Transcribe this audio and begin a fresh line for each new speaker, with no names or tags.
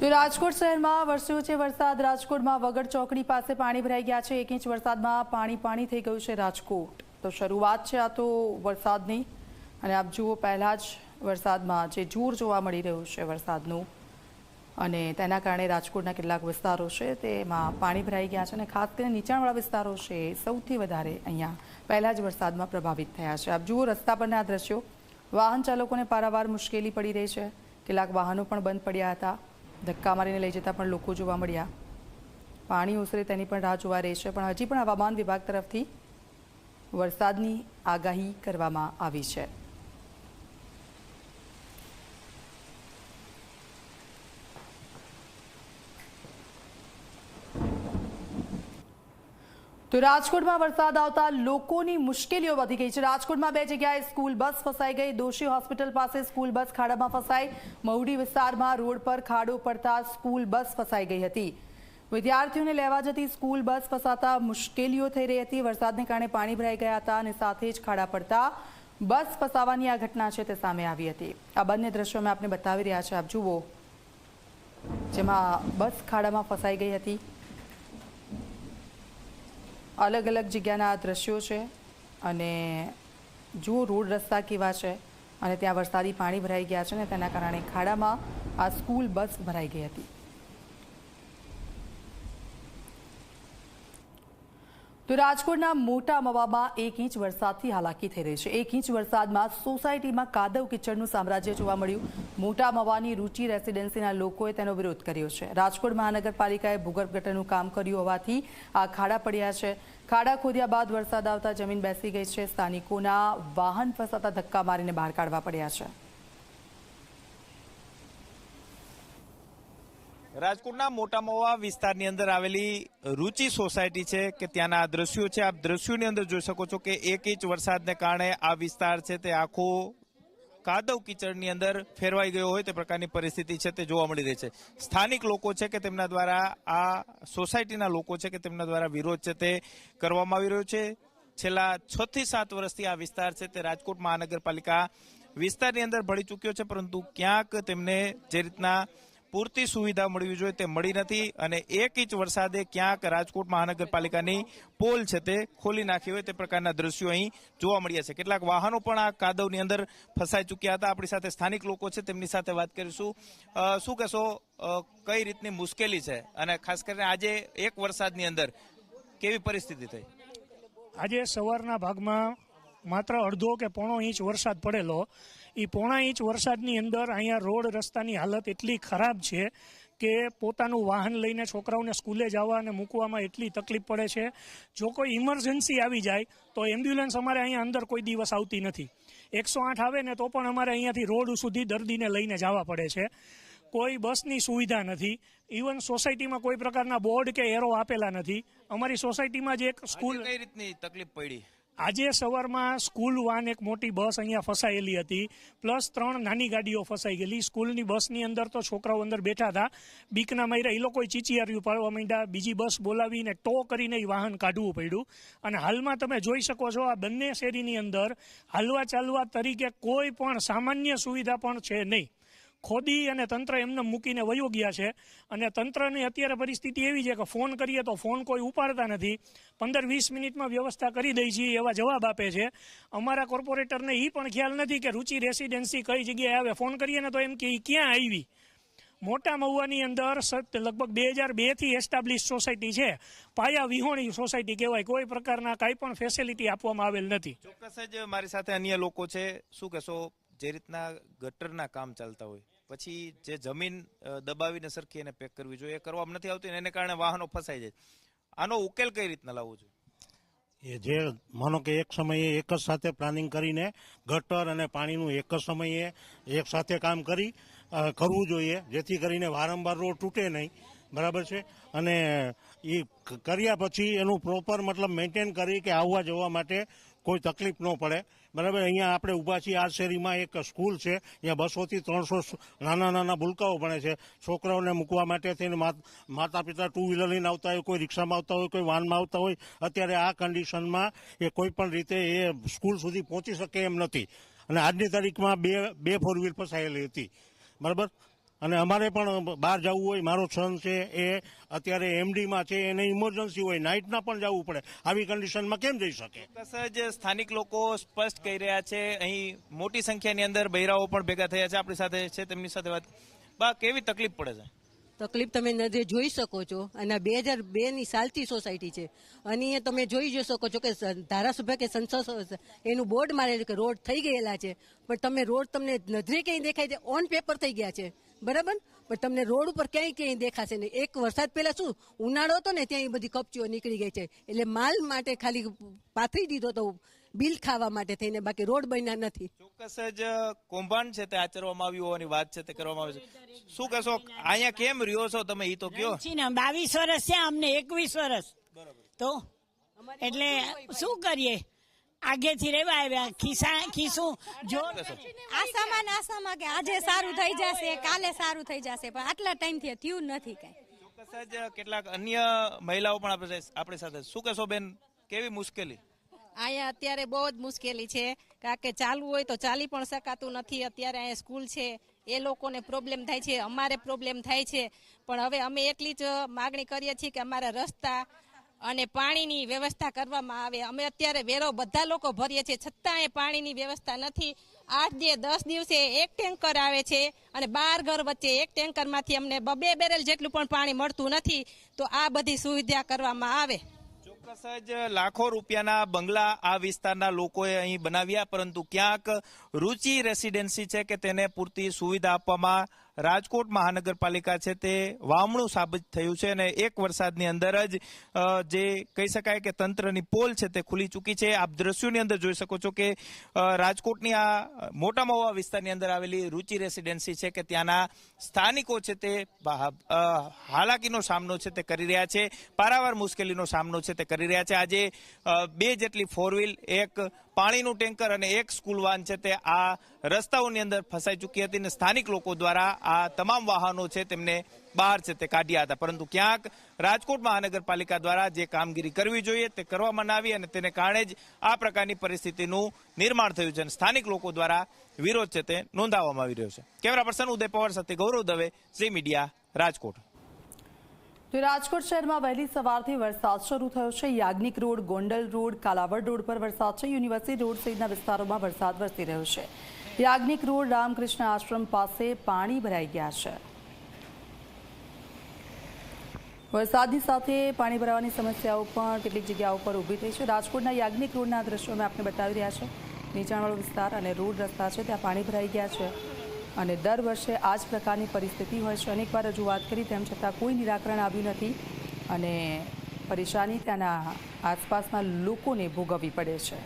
તો રાજકોટ શહેરમાં વરસ્યો છે વરસાદ। રાજકોટમાં વગડ ચોકડી પાસે પાણી ભરાઈ ગયા છે। 1 ઇંચ વરસાદમાં પાણી થઈ ગયું છે રાજકોટ। તો શરૂઆત છે આ તો વરસાદની, અને આપ જુઓ પહેલા જ વરસાદમાં જે જોર જોવા મળી રહ્યું છે વરસાદનું, અને તેના કારણે રાજકોટના કેટલાક વિસ્તારો છે તેમાં પાણી ભરાઈ ગયા છે, અને ખાસ કરીને નીચાણવાળા વિસ્તારો છે સૌથી વધારે અહીંયા પહેલા જ વરસાદમાં પ્રભાવિત થયા છે। આપ જુઓ રસ્તા પરના આ દ્રશ્યો, વાહન ચાલકોને પારાવાર મુશ્કેલી પડી રહી છે। કેટલાક વાહનો પણ બંધ પડ્યા હતા, ધક્કા મારીને લઈ જતા પણ લોકો જોવા મળ્યા। પાણી ઓસરે તેની પણ રાહ જોવા રહી છે, પણ હજી પણ હવામાન વિભાગ તરફથી વરસાદની આગાહી કરવામાં આવી છે। તો રાજકોટમાં વરસાદ આવતા લોકોની મુશ્કેલીઓ વધી ગઈ છે। રાજકોટમાં 2 જગ્યાએ સ્કૂલ બસ ફસાઈ ગઈ। દોશી હોસ્પિટલ પાસે સ્કૂલ બસ ખાડામાં ફસાઈ। મહુડી વિસ્તારમાં રોડ પર ખાડો પડતા સ્કૂલ બસ ફસાઈ ગઈ હતી। વિદ્યાર્થીઓને લેવા જતી સ્કૂલ બસ ફસાતા મુશ્કેલીઓ થઈ રહી હતી। વરસાદને કારણે પાણી ભરાઈ ગયા હતા, અને સાથે જ ખાડા પડતા બસ ફસાવાની આ ઘટના છે તે સામે આવી હતી। આ બંને દ્રશ્યો મેં આપને બતાવી રહ્યા છે, આપ જુઓ, જેમાં બસ ખાડામાં ફસાઈ ગઈ હતી। अलग अलग जग्याना दृश्यों है, અને जो रोड रस्ता केवा है, અને ત્યાં વરસાદી પાણી ભરાઈ ગયા છે, અને તેના કારણે ખાડામાં આ સ્કૂલ બસ ભરાઈ ગઈ હતી। તો રાજકોટના મોટા મવામાં 1 ઇંચ વરસાદથી હાલાકી થઈ રહી છે। 1 ઇંચ વરસાદમાં સોસાયટીમાં કાદવ કિચડનું સામ્રાજ્ય જોવા મળ્યું। મોટા મવાની રૂચિ રેસિડેન્સીના લોકોએ તેનો વિરોધ કર્યો છે। રાજકોટ મહાનગરપાલિકાએ ભૂગર્ભ ગટરનું કામ કર્યું હોવાથી આ ખાડા પડ્યા છે। ખાડા ખોદ્યા બાદ વરસાદ આવતા જમીન બેસી ગઈ છે। સ્થાનિકોના વાહન ફસાતા ધક્કા મારીને બહાર કાઢવા પડ્યા છે।
રાજકોટના મોટા મવા વિસ્તારની અંદર આવેલી રૂચિ સોસાયટી છે કે ત્યાંના આ દ્રશ્યો છે। આપ દ્રશ્યોની અંદર જોઈ શકો છો કે 1 ઇંચ વરસાદને કારણે આ વિસ્તાર છે તે આખો કાદવ કીચડની અંદર ફેરવાઈ ગયો હોય તે પ્રકારની પરિસ્થિતિ છે તે જોવા મળી રહી છે। સ્થાનિક લોકો છે કે તેમના દ્વારા આ સોસાયટીના લોકો છે કે તેમના દ્વારા વિરોધ છે તે કરવામાં આવી રહ્યો છે। છેલ્લા 6 થી 7 વર્ષથી આ વિસ્તાર છે તે રાજકોટ મહાનગરપાલિકા વિસ્તારની અંદર ભળી ચૂક્યો છે, પરંતુ ક્યાંક તેમને જે રીતના પૂરતી સુવિધા મળવી જોઈએ તે મળી નથી, અને 1 ઇંચ વરસાદે ક્યાંક રાજકોટ મહાનગરપાલિકાની પોલ છે તે ખોલી નાખી હોય તે પ્રકારના દ્રશ્યો અહીં જોવા મળ્યા છે। કેટલાક વાહનો પણ આ કાદવની અંદર ફસાઈ ચૂક્યા હતા। આપણી સાથે સ્થાનિક લોકો છે, તેમની સાથે વાત કરીશું। શું કહેશો, કઈ રીતની મુશ્કેલી છે, અને ખાસ કરીને આજે 1 વરસાદની અંદર કેવી પરિસ્થિતિ થઈ?
આજે સવારના ભાગમાં માત્ર અડધો કે પોણો ઇંચ વરસાદ પડેલો। એ પોણા ઇંચ વરસાદની અંદર અહીંયા રોડ રસ્તાની હાલત એટલી ખરાબ છે કે પોતાનું વાહન લઈને છોકરાઓને સ્કૂલે જવા અને મૂકવામાં એટલી તકલીફ પડે છે। જો કોઈ ઇમરજન્સી આવી જાય તો એમ્બ્યુલન્સ અમારે અહીંયા અંદર કોઈ દિવસ આવતી નથી। 108 આવે ને તો પણ અમારે અહીંયાથી રોડ સુધી દર્દીને લઈને જવા પડે છે। કોઈ બસની સુવિધા નથી। ઇવન સોસાયટીમાં કોઈ પ્રકારના બોર્ડ કે એરો આપેલા નથી। અમારી સોસાયટીમાં જ એક સ્કૂલ
કઈ રીતની તકલીફ પડી?
આજે સવારમાં સ્કૂલ વાન એક મોટી બસ અહીંયા ફસાયેલી હતી, પ્લસ 3 નાની ગાડીઓ ફસાઈ ગયેલી। સ્કૂલની બસની અંદર તો છોકરાઓ અંદર બેઠા હતા, બીકના માર્યા એ લોકોએ ચીચિયારીઓ પાડવા માંડ્યા। બીજી બસ બોલાવીને ટો કરીને એ વાહન કાઢવું પડ્યું। અને હાલમાં તમે જોઈ શકો છો આ બંને શેરીની અંદર હાલવા ચાલવા તરીકે કોઈ પણ સામાન્ય સુવિધા પણ છે નહીં। ખોદી અને તંત્ર એમને મૂકીને વયો ગયા છે, અને તંત્રની અત્યારે પરિસ્થિતિ એવી છે કે ફોન કરીએ તો ફોન કોઈ ઉપાડતા નથી। 15-20 મિનિટમાં વ્યવસ્થા કરી દઈ છીએ એવા જવાબ આપે છે। અમારા કોર્પોરેટરને એ પણ ખ્યાલ નથી કે રૂચિ રેસિડેન્સી કઈ જગ્યાએ આવે। ફોન કરીએ ને તો એમ કે ક્યાં આવી। મોટા મહુવાની અંદર લગભગ 2002 થી એસ્ટાબ્લિશ સોસાયટી છે, પાયા વિહોણી સોસાયટી કહેવાય। કોઈ પ્રકારના કાંઈ પણ ફેસિલિટી આપવામાં આવેલ નથી।
ચોક્કસ જ મારી સાથે અન્ય લોકો છે। શું કહેશો, જે રીતના ગટરના કામ ચાલતા હોય પછી જે જમીન દબાવીને સરખી એને પેક કરવી જોઈએ એ કરવામાં નથી આવતી, એને કારણે વાહનો ફસાઈ જાય। આનો ઉકેલ કઈ રીતના લાવવો જોઈએ?
એ જે માનો કે એક સમયે એક જ સાથે પ્લાનિંગ કરીને ગટર અને પાણીનું એક જ સમયે એક સાથે કામ કરવું જોઈએ, જેથી કરીને વારંવાર રોડ તૂટે નહીં, બરાબર છે। અને એ કર્યા પછી એનું પ્રોપર મતલબ મેન્ટેન કરી કે આવવા જવા માટે કોઈ તકલીફ ન પડે, બરાબર। અહીંયા આપણે ઊભા છીએ આ શેરીમાં એક સ્કૂલ છે, અહીંયા 200 થી 300 નાના નાના ભૂલકાઓ ભણે છે। છોકરાઓને મૂકવા માટે થઈને માતા પિતા 2 વ્હીલર લઈને આવતા હોય, કોઈ રિક્ષામાં આવતા હોય, કોઈ વાનમાં આવતા હોય। અત્યારે આ કન્ડિશનમાં એ કોઈ પણ રીતે એ સ્કૂલ સુધી પહોંચી શકે એમ નથી, અને આજની તારીખમાં બે 4 વ્હીલ ફસાયેલી હતી, બરાબર। અને અમારે પણ બહાર જવું હોય, મારો સન છે એ અત્યારે એમડીમાં છે, એને ઇમરજન્સી હોય, નાઇટના પણ જવું પડે, આવી કન્ડિશનમાં કેમ જઈ શકે?
ચોક્કસ જ સ્થાનિક લોકો સ્પષ્ટ કહી રહ્યા છે. અહીં મોટી સંખ્યાની અંદર બૈરાઓ પણ ભેગા થયા છે. આપણી સાથે છે, તેમની સાથે વાત. બા, કેવી તકલીફ પડે છે?
તકલીફ તમે નજરે જોઈ શકો છો. અને 2002ની સાલથી સોસાયટી છે અને એ તમે જોઈ શકો છો કે ધારાસભ્ય કે સંસદ એનું બોર્ડ મારેલું કે રોડ થઈ ગયેલા છે, પણ તમે રોડ તમને નજરે ક્યાંય દેખાય છે? ઓન પેપર થઈ ગયા છે, બરાબર, પણ તમને રોડ ઉપર ક્યાંય દેખાશે નહીં. એક વરસાદ પહેલા શું ઉનાળો હતો ને, ત્યાં બધી કપચીઓ નીકળી ગઈ છે, એટલે માલ માટે ખાલી પાથરી દીધો તો બિલ ખાવા માટે થઈને, બાકી રોડ બન્યા નથી.
ચોક્કસ જ કૌભાંડ છે તે આચરવામાં આવ્યું હોવાની વાત છે તે કરવામાં આવે છે. શું કહેશો, અહીંયા કેમ રહ્યો છો તમે? એ તો કયો.
22 વર્ષ છે, અમને 21 વર્ષ તો એટલે શું કરીએ, આગેથી રહેવા આવ્યા. ખીસું જો
આશામાં કે આજે સારું થઈ જશે, કાલે સારું થઈ જશે, પણ આટલા ટાઈમથી થયું નથી કઈ.
ચોક્કસ જ કેટલાક અન્ય મહિલાઓ પણ આપણી સાથે. શું કહેશો બેન, કેવી મુશ્કેલી?
અહીંયા અત્યારે બહુ જ મુશ્કેલી છે, કારણ કે ચાલવું હોય તો ચાલી પણ શકાતું નથી. અત્યારે અહીંયા સ્કૂલ છે, એ લોકોને પ્રોબ્લેમ થાય છે, અમારે પ્રોબ્લેમ થાય છે, પણ હવે અમે એટલી જ માગણી કરીએ છીએ કે અમારા રસ્તા અને પાણીની વ્યવસ્થા કરવામાં આવે. અમે અત્યારે વેરો બધા લોકો ભરીએ છીએ, છતાં એ પાણીની વ્યવસ્થા નથી. 8-10 દિવસે એક ટેન્કર આવે છે અને 12 ઘર વચ્ચે એક ટેન્કરમાંથી અમને 2 બેરલ જેટલું પણ પાણી મળતું નથી. તો આ બધી સુવિધા કરવામાં આવે.
ચોક્કસ જ લાખો રૂપિયાના બંગલા આ વિસ્તારના લોકોએ અહીં બનાવ્યા, પરંતુ ક્યાંક રુચિ રેસિડેન્સી છે કે તેને પૂરતી સુવિધા આપવામાં રાજકોટ મહાનગરપાલિકા છે તે વામણું સાબિત થયું છે. અને એક વરસાદની અંદર જ જે કહી શકાય કે તંત્રની પોલ છે તે ખુલી ચૂકી છે. આપ દ્રશ્યોની અંદર જોઈ શકો છો કે રાજકોટની આ મોટા મહુવા વિસ્તારની અંદર આવેલી રુચિ રેસિડેન્સી છે કે ત્યાંના સ્થાનિકો છે તે હાલાકીનો સામનો છે તે કરી રહ્યા છે, પારાવાર મુશ્કેલીનો સામનો છે તે કરી રહ્યા છે. આજે 2 જેટલી 4 વ્હીલ, એક પાણીનું ટેન્કર અને એક સ્કૂલ વાન છે તે આ રસ્તાઓની અંદર ફસાઈ ચૂકી હતી અને સ્થાનિક લોકો દ્વારા આ તમામ વાહનો છે તેમને બહાર છે તે કાઢ્યા હતા. પરંતુ ક્યાંક રાજકોટ મહાનગરપાલિકા દ્વારા જે કામગીરી કરવી જોઈએ તે કરવામાં ન આવી અને તેને કારણે જ આ પ્રકારની પરિસ્થિતિનું નિર્માણ થયું છે અને સ્થાનિક લોકો દ્વારા વિરોધ છે તે નોંધાવવામાં આવી રહ્યો છે. કેમેરા પર્સન ઉદય પવાર સાથે ગૌરવ દવે, ઝી મીડિયા, રાજકોટ.
તો રાજકોટ શહેરમાં વહેલી સવારથી વરસાદ શરૂ થયો છે. Yagnik road, Gondal road, Kalavad road પર વરસાદ છે. યુનિવર્સિટી રોડ સહિતના વિસ્તારોમાં વરસાદ વરસી રહ્યો છે. યાજ્ઞિક રોડ રામકૃષ્ણ આશ્રમ પાસે પાણી ભરાઈ ગયા છે. વરસાદની સાથે પાણી ભરાવાની સમસ્યાઓ પણ કેટલીક જગ્યાઓ પર ઊભી થઈ છે. રાજકોટના યાજ્ઞિક રોડના દ્રશ્યો અમે આપને બતાવી રહ્યા છે. નીચાણવાળો વિસ્તાર અને રોડ રસ્તા છે ત્યાં પાણી ભરાઈ ગયા છે અને દર વર્ષે આ જ પ્રકારની પરિસ્થિતિ હોય છે. અનેકવાર રજૂઆત કરી તેમ છતાં કોઈ નિરાકરણ આવ્યું નથી અને પરેશાની ત્યાંના આસપાસના લોકોને ભોગવવી પડે છે.